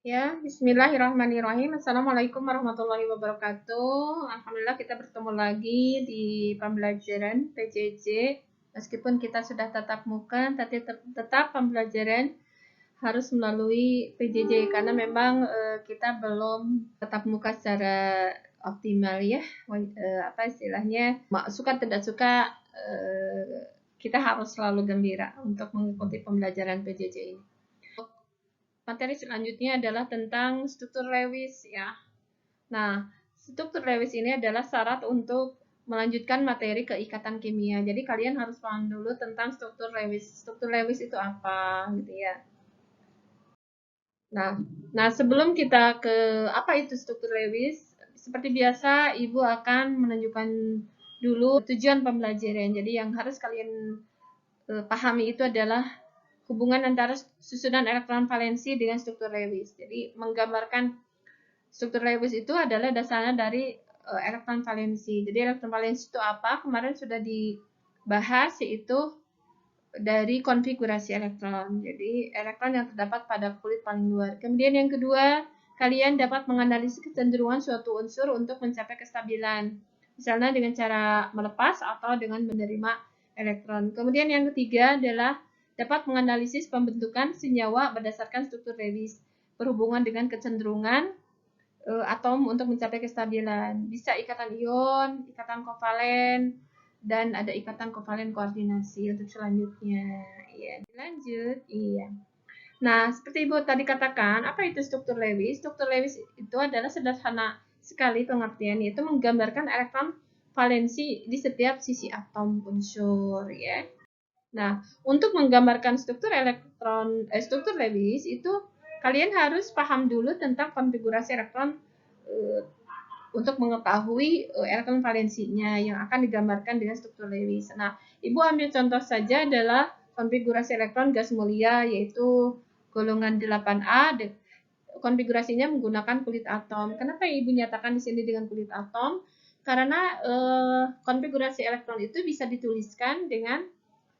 Ya, bismillahirrahmanirrahim. Assalamualaikum warahmatullahi wabarakatuh. Alhamdulillah kita bertemu lagi di pembelajaran PJJ. Meskipun kita sudah tatap muka, tapi tetap pembelajaran harus melalui PJJ karena memang kita belum tatap muka secara optimal ya. Apa istilahnya? Suka tidak suka kita harus selalu gembira untuk mengikuti pembelajaran PJJ ini. Materi selanjutnya adalah tentang struktur Lewis ya. Nah, struktur Lewis ini adalah syarat untuk melanjutkan materi keikatan kimia. Jadi kalian harus paham dulu tentang struktur Lewis. Struktur Lewis itu apa gitu ya. Nah, sebelum kita ke apa itu struktur Lewis, seperti biasa Ibu akan menunjukkan dulu tujuan pembelajaran. Jadi yang harus kalian pahami itu adalah hubungan antara susunan elektron valensi dengan struktur Lewis. Jadi menggambarkan struktur Lewis itu adalah dasarnya dari elektron valensi. Jadi elektron valensi itu apa? Kemarin sudah dibahas, yaitu dari konfigurasi elektron. Jadi elektron yang terdapat pada kulit paling luar. Kemudian yang kedua, kalian dapat menganalisis kecenderungan suatu unsur untuk mencapai kestabilan. Misalnya dengan cara melepas atau dengan menerima elektron. Kemudian yang ketiga adalah dapat menganalisis pembentukan senyawa berdasarkan struktur Lewis berhubungan dengan kecenderungan atom untuk mencapai kestabilan. Bisa ikatan ion, ikatan kovalen, dan ada ikatan kovalen koordinasi untuk selanjutnya. Iya, lanjut. Iya. Nah, seperti Ibu tadi katakan, apa itu struktur Lewis? Struktur Lewis itu adalah sederhana sekali pengertian, yaitu menggambarkan elektron valensi di setiap sisi atom unsur ya. Nah, untuk menggambarkan struktur struktur Lewis itu kalian harus paham dulu tentang konfigurasi elektron untuk mengetahui elektron valensinya yang akan digambarkan dengan struktur Lewis. Nah, Ibu ambil contoh saja adalah konfigurasi elektron gas mulia yaitu golongan 8A. Konfigurasinya menggunakan kulit atom. Kenapa Ibu nyatakan di sini dengan kulit atom? Karena konfigurasi elektron itu bisa dituliskan dengan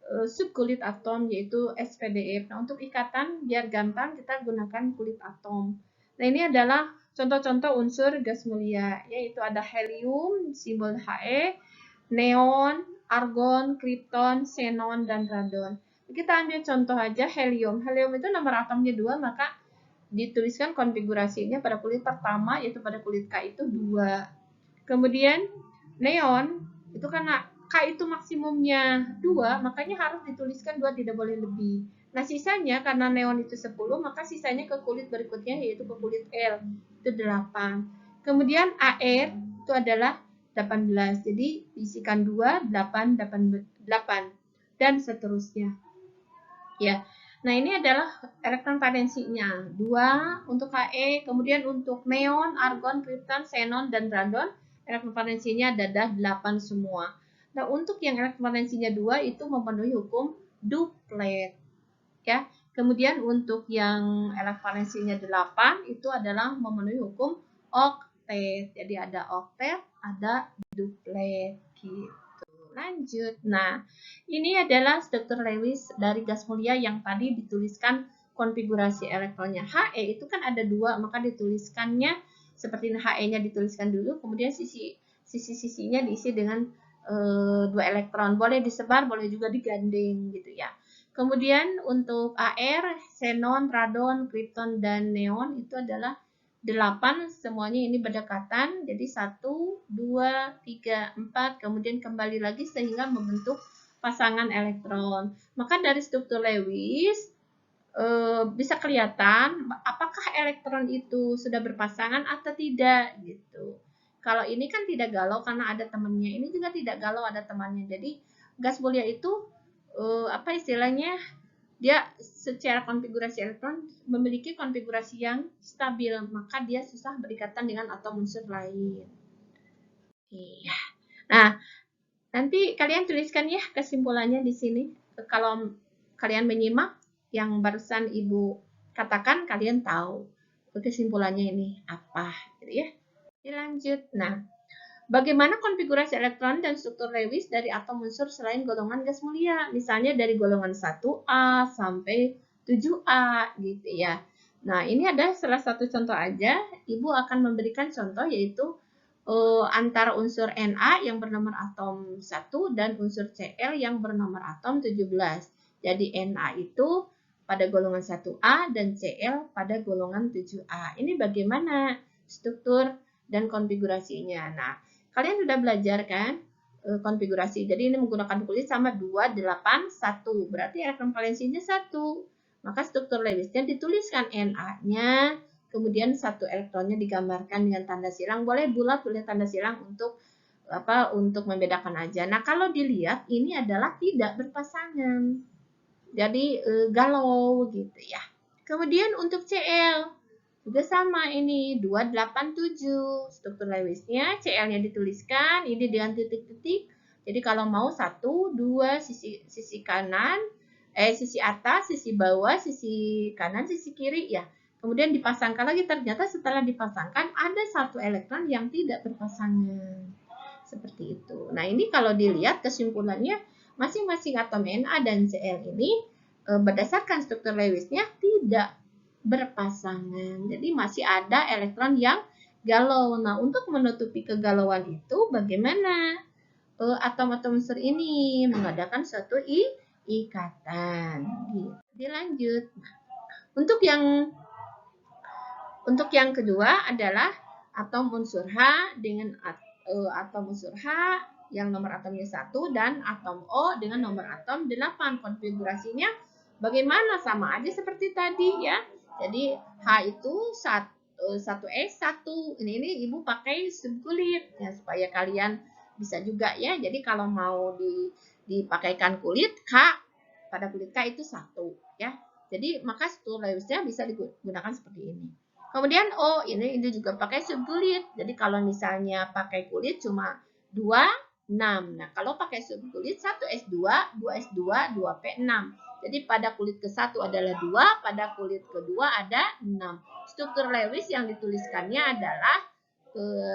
subkulit atom yaitu SPDF. Nah, untuk ikatan biar gampang kita gunakan kulit atom. Nah, ini adalah contoh-contoh unsur gas mulia, yaitu ada helium, simbol He, neon, argon, kripton, xenon, dan radon. Kita ambil contoh aja helium. Helium itu nomor atomnya 2, maka dituliskan konfigurasinya pada kulit pertama, yaitu pada kulit K itu 2. Kemudian neon, itu karena K itu maksimumnya 2, makanya harus dituliskan 2, tidak boleh lebih. Nah, sisanya karena neon itu 10, maka sisanya ke kulit berikutnya yaitu ke kulit L, itu 8. Kemudian AR itu adalah 18. Jadi diisikan 2, 8, 8 dan seterusnya. Ya. Nah, ini adalah elektron valensinya. 2 untuk He, kemudian untuk neon, argon, kripton, xenon, dan radon, elektron valensinya ada 8 semua. Nah, untuk yang elektron valensinya 2 itu memenuhi hukum duplet. Ya. Kemudian untuk yang elektron valensinya 8 itu adalah memenuhi hukum oktet. Jadi ada oktet, ada duplet gitu. Lanjut. Nah, ini adalah struktur Lewis dari gas mulia yang tadi dituliskan konfigurasi elektronnya. He itu kan ada 2, maka dituliskannya seperti He-nya dituliskan dulu, kemudian sisi-sisinya diisi dengan 2 elektron. Boleh disebar, boleh juga digandeng gitu ya. Kemudian untuk AR, xenon, radon, kripton, dan neon itu adalah 8, semuanya ini berdekatan, jadi 1, 2, 3, 4, kemudian kembali lagi sehingga membentuk pasangan elektron. Maka dari struktur Lewis bisa kelihatan apakah elektron itu sudah berpasangan atau tidak gitu. Kalau ini kan tidak galau karena ada temannya, ini juga tidak galau ada temannya. Jadi gas mulia itu apa istilahnya? Dia secara konfigurasi elektron memiliki konfigurasi yang stabil, maka dia susah berikatan dengan atom unsur lain. Iya. Nah, nanti kalian tuliskan ya kesimpulannya di sini. Kalau kalian menyimak yang barusan Ibu katakan, kalian tahu kesimpulannya ini apa, gitu ya. Lanjut. Nah, bagaimana konfigurasi elektron dan struktur Lewis dari atom unsur selain golongan gas mulia? Misalnya dari golongan 1A sampai 7A gitu ya. Nah, ini ada salah satu contoh aja. Ibu akan memberikan contoh yaitu antara unsur Na yang bernomor atom 1 dan unsur Cl yang bernomor atom 17. Jadi Na itu pada golongan 1A dan Cl pada golongan 7A. Ini bagaimana struktur dan konfigurasinya. Nah, kalian sudah belajar kan konfigurasi. Jadi ini menggunakan kulit sama 281. Berarti elektron valensinya 1. Maka struktur Lewisnya dituliskan Na-nya, kemudian satu elektronnya digambarkan dengan tanda silang. Boleh bulat, boleh tanda silang untuk untuk membedakan aja. Nah, kalau dilihat ini adalah tidak berpasangan. Jadi galau gitu ya. Kemudian untuk Cl juga sama ini 287. Struktur Lewisnya Cl-nya dituliskan ini dengan titik-titik. Jadi kalau mau 1, 2 sisi kanan, sisi atas, sisi bawah, sisi kanan, sisi kiri ya. Kemudian dipasangkan lagi, ternyata setelah dipasangkan ada satu elektron yang tidak berpasangan. Seperti itu. Nah, ini kalau dilihat kesimpulannya masing-masing atom Na dan Cl ini berdasarkan struktur Lewisnya tidak berpasangan. Jadi masih ada elektron yang galau. Nah, untuk menutupi kegalauan itu bagaimana? Atom-atom unsur ini mengadakan suatu ikatan. Dilanjut. Untuk yang kedua adalah atom unsur H dengan atom unsur H yang nomor atomnya 1 dan atom O dengan nomor atom 8. Konfigurasinya bagaimana? Sama aja seperti tadi ya. Jadi H itu 1S1. Ini Ibu pakai subkulit ya supaya kalian bisa juga ya. Jadi kalau mau dipakaikan kulit K, pada kulit K itu 1 ya. Jadi maka struktur Lewisnya bisa digunakan seperti ini. Kemudian O ini juga pakai subkulit. Jadi kalau misalnya pakai kulit cuma 2, 6. Nah, kalau pakai subkulit 1S2, 2S2, 2P6. Jadi pada kulit ke-1 adalah 2, pada kulit kedua ada 6. Struktur Lewis yang dituliskannya adalah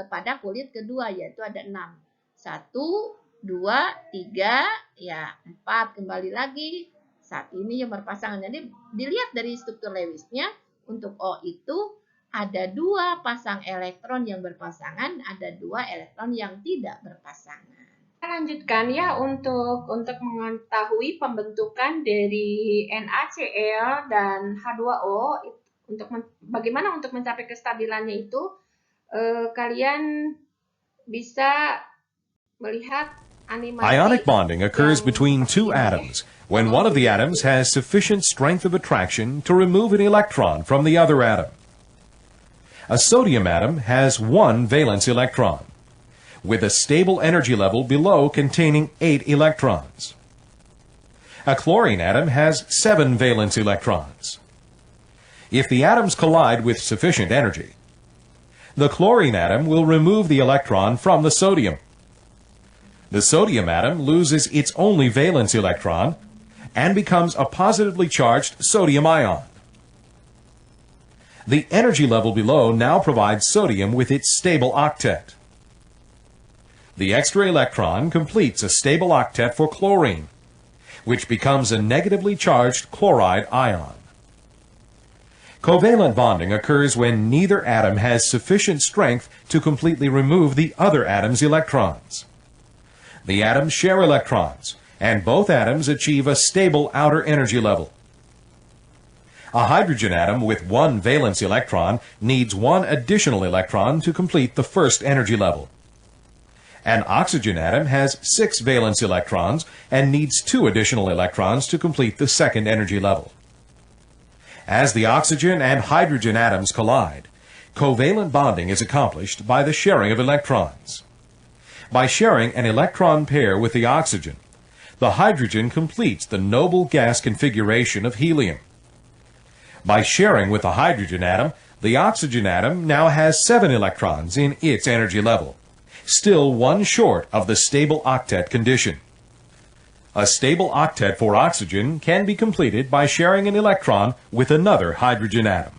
pada kulit kedua yaitu ada 6. 1, 2, 3, ya 4. Kembali lagi. Saat ini yang berpasangan. Jadi dilihat dari struktur Lewisnya untuk O itu ada 2 pasang elektron yang berpasangan, ada 2 elektron yang tidak berpasangan. Kita lanjutkan ya untuk mengetahui pembentukan dari NaCl dan H2O. Bagaimana untuk mencapai kestabilannya itu, kalian bisa melihat animasi. Ionic bonding occurs between two atoms when one of the atoms has sufficient strength of attraction to remove an electron from the other atom. A sodium atom has 1 valence electron, with a stable energy level below containing 8 electrons. A chlorine atom has 7 valence electrons. If the atoms collide with sufficient energy, the chlorine atom will remove the electron from the sodium. The sodium atom loses its only valence electron and becomes a positively charged sodium ion. The energy level below now provides sodium with its stable octet. The extra electron completes a stable octet for chlorine, which becomes a negatively charged chloride ion. Covalent bonding occurs when neither atom has sufficient strength to completely remove the other atom's electrons. The atoms share electrons, and both atoms achieve a stable outer energy level. A hydrogen atom with 1 valence electron needs 1 additional electron to complete the first energy level. An oxygen atom has 6 valence electrons and needs 2 additional electrons to complete the second energy level. As the oxygen and hydrogen atoms collide, covalent bonding is accomplished by the sharing of electrons. By sharing an electron pair with the oxygen, the hydrogen completes the noble gas configuration of helium. By sharing with the hydrogen atom, the oxygen atom now has 7 electrons in its energy level, still 1 short of the stable octet condition. A stable octet for oxygen can be completed by sharing an electron with another hydrogen atom.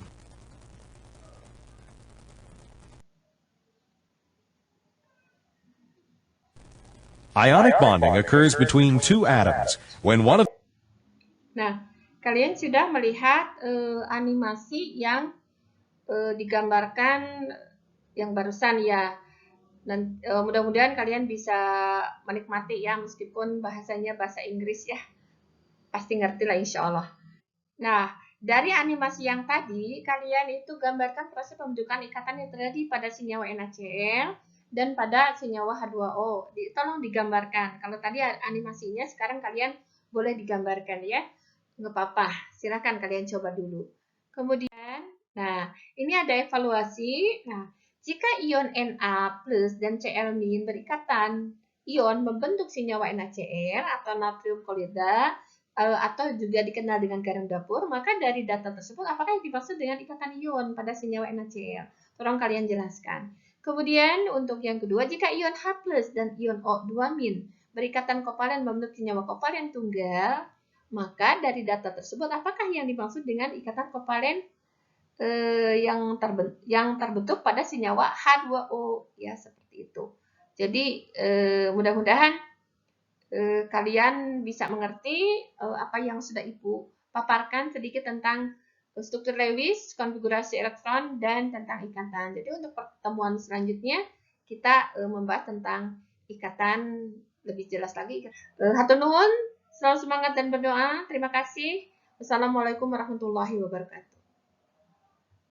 Ionic bonding occurs between two atoms when one of... Nah, kalian sudah melihat animasi yang digambarkan yang barusan ya. Dan mudah-mudahan kalian bisa menikmati ya, meskipun bahasanya bahasa Inggris ya. Pasti ngerti lah insya Allah. Nah, dari animasi yang tadi, kalian itu gambarkan proses pembentukan ikatan yang terjadi pada senyawa NaCl dan pada senyawa H2O. Tolong digambarkan. Kalau tadi animasinya, sekarang kalian boleh digambarkan ya. Nggak apa-apa, silahkan kalian coba dulu. Kemudian, nah, ini ada evaluasi. Nah, jika ion Na plus dan Cl- berikatan ion membentuk senyawa NaCl atau natrium klorida, atau juga dikenal dengan garam dapur, maka dari data tersebut apakah yang dimaksud dengan ikatan ion pada senyawa NaCl? Tolong kalian jelaskan. Kemudian untuk yang kedua, jika ion H+ dan ion O2- berikatan kovalen membentuk senyawa kovalen tunggal, maka dari data tersebut apakah yang dimaksud dengan ikatan kovalen yang terbentuk pada senyawa H2O? Ya, seperti itu. Jadi mudah-mudahan kalian bisa mengerti apa yang sudah Ibu paparkan sedikit tentang struktur Lewis, konfigurasi elektron, dan tentang ikatan. Jadi untuk pertemuan selanjutnya kita membahas tentang ikatan lebih jelas lagi. Hatur nuhun, selalu semangat dan berdoa. Terima kasih. Wassalamualaikum warahmatullahi wabarakatuh.